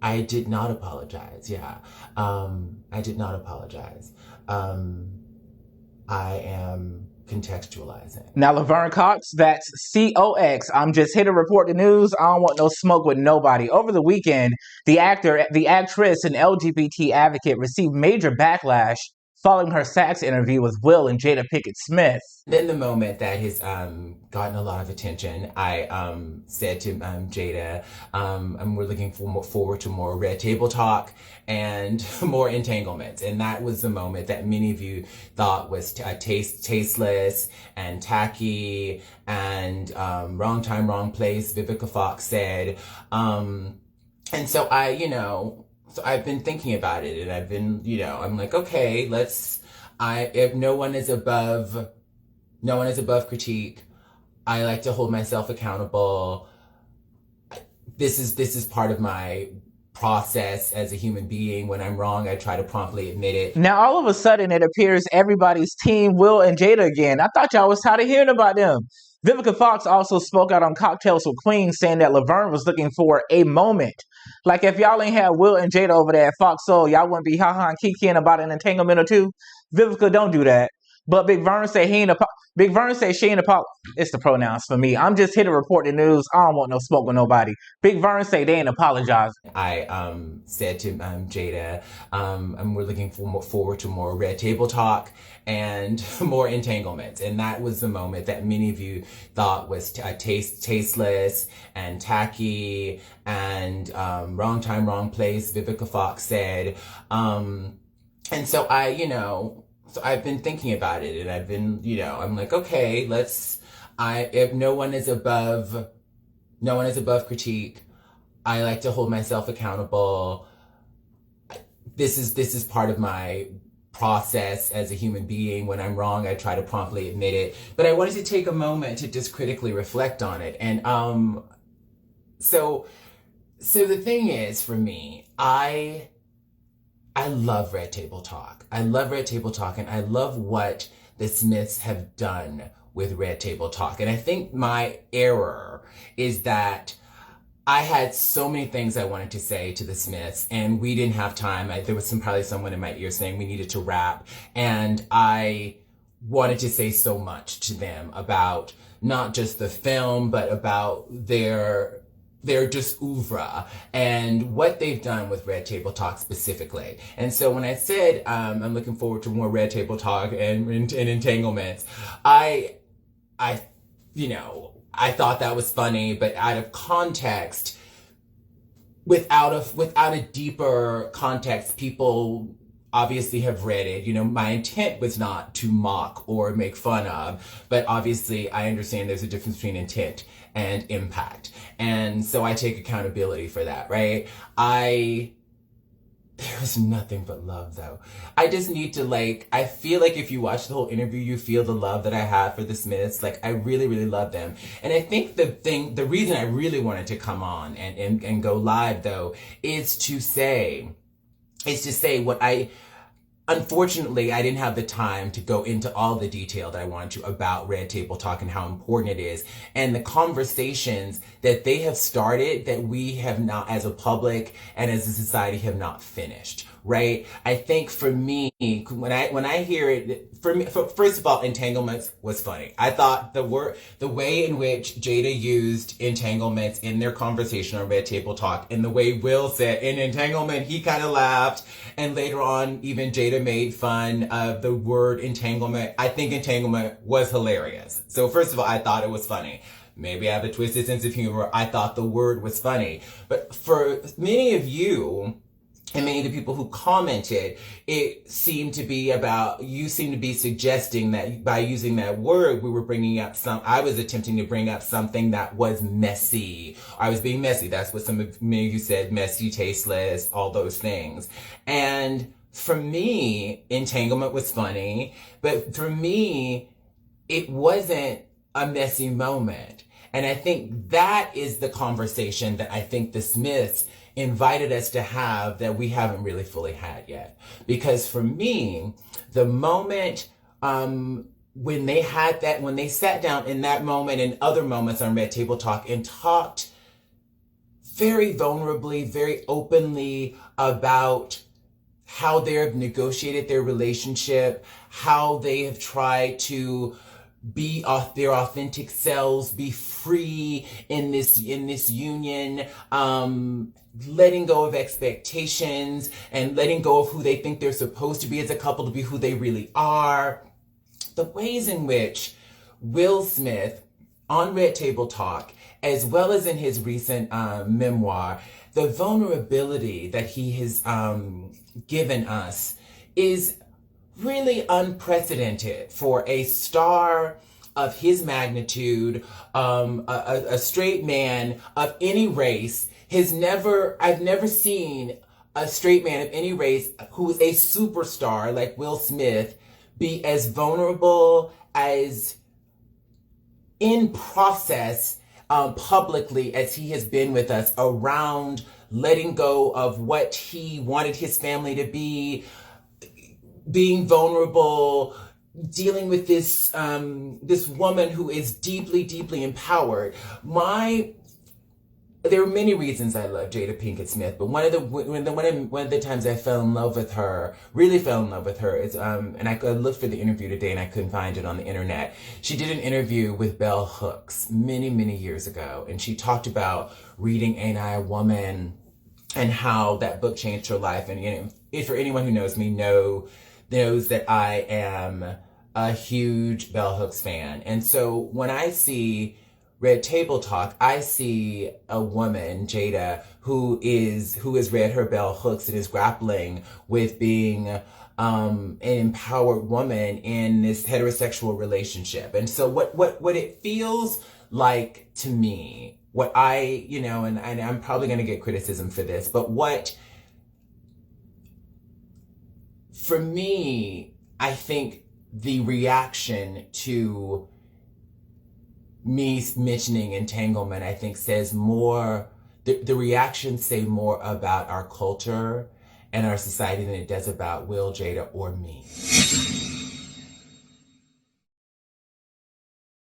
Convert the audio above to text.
I did not apologize. Yeah. I did not apologize. I am contextualizing. Now, Laverne Cox, that's COX. I'm just here to report the news. I don't want no smoke with nobody. Over the weekend, the actress, and LGBT advocate received major backlash following her Saks interview with Will and Jada Pinkett Smith. Then the moment that has gotten a lot of attention, I said to Jada, we're looking forward to more red table talk and more entanglements. And that was the moment that many of you thought was tasteless and tacky and wrong time, wrong place, Vivica Fox said. And so so I've been thinking about it, and I've been, I'm like, okay, if no one is above critique. I like to hold myself accountable. This is part of my process as a human being. When I'm wrong, I try to promptly admit it. Now, all of a sudden, it appears everybody's team Will and Jada again. I thought y'all was tired of hearing about them. Vivica Fox also spoke out on Cocktails with Queen, saying that Laverne was looking for a moment. Like, if y'all ain't had Will and Jada over there at Fox Soul, y'all wouldn't be ha-ha and kikiing about an entanglement or two. Vivica, don't do that. But Big Vern said Big Vern said she ain't it's the pronouns for me. I'm just here to report the news. I don't want no smoke with nobody. Big Vern say they ain't apologizing. I said to Jada, we're looking forward to more red table talk and more entanglements. And that was the moment that many of you thought was tasteless and tacky and wrong time, wrong place, Vivica Fox said. And so so I've been thinking about it, and I've been, I'm like, okay, if no one is above critique. I like to hold myself accountable. This is part of my process as a human being. When I'm wrong, I try to promptly admit it. But I wanted to take a moment to just critically reflect on it. And so the thing is, for me, I love Red Table Talk. I love Red Table Talk, and I love what the Smiths have done with Red Table Talk. And I think my error is that I had so many things I wanted to say to the Smiths, and we didn't have time. There was probably someone in my ear saying we needed to wrap, and I wanted to say so much to them about not just the film, but about their just oeuvre and what they've done with Red Table Talk specifically. And so when I said I'm looking forward to more Red Table Talk and entanglements, I thought that was funny, but out of context, without a deeper context, people obviously have read it. My intent was not to mock or make fun of, but obviously I understand there's a difference between intent and impact. And so I take accountability for that, right? There was nothing but love, though. I just need to, I feel like if you watch the whole interview, you feel the love that I have for the Smiths. I really, really love them. And I think the reason I really wanted to come on and go live, though, is to say what unfortunately, I didn't have the time to go into all the detail that I wanted to about Red Table Talk and how important it is, and the conversations that they have started that we have not, as a public and as a society, have not finished. Right? I think for me, when I hear it, first of all, entanglements was funny. I thought the way in which Jada used entanglements in their conversation on Red Table Talk, and the way Will said in entanglement, he kind of laughed, and later on, even Jada made fun of the word entanglement. I think entanglement was hilarious. So first of all, I thought it was funny. Maybe I have a twisted sense of humor. I thought the word was funny. But for many of you, and many of the people who commented, you seem to be suggesting that by using that word, I was attempting to bring up something that was messy. I was being messy. That's what many of you said, messy, tasteless, all those things. And for me, entanglement was funny, but for me, it wasn't a messy moment. And I think that is the conversation that I think the Smiths invited us to have that we haven't really fully had yet. Because for me, the moment when they sat down in that moment and other moments on Red Table Talk and talked very vulnerably, very openly about how they have negotiated their relationship, how they have tried to be their authentic selves, be free in this union, letting go of expectations and letting go of who they think they're supposed to be as a couple to be who they really are. The ways in which Will Smith on Red Table Talk, as well as in his recent memoir, the vulnerability that he has given us is really unprecedented for a star of his magnitude, a straight man of any race. I've never seen a straight man of any race who is a superstar like Will Smith be as vulnerable, as in process publicly as he has been with us around letting go of what he wanted his family to be, being vulnerable, dealing with this this woman who is deeply, deeply empowered. There are many reasons I love Jada Pinkett Smith, but one of the times I fell in love with her, really fell in love with her, is and I looked for the interview today and I couldn't find it on the internet. She did an interview with Bell Hooks many, many years ago, and she talked about reading Ain't I a Woman and how that book changed her life. And if for anyone who knows me knows that I am a huge Bell Hooks fan. And so when I see Red Table Talk, I see a woman, Jada, who has read her Bell Hooks and is grappling with being an empowered woman in this heterosexual relationship. And so what it feels like to me, what I, and I'm probably going to get criticism for this, but for me, I think the reaction to me mentioning entanglement, I think says more, the reactions say more about our culture and our society than it does about Will, Jada, or me.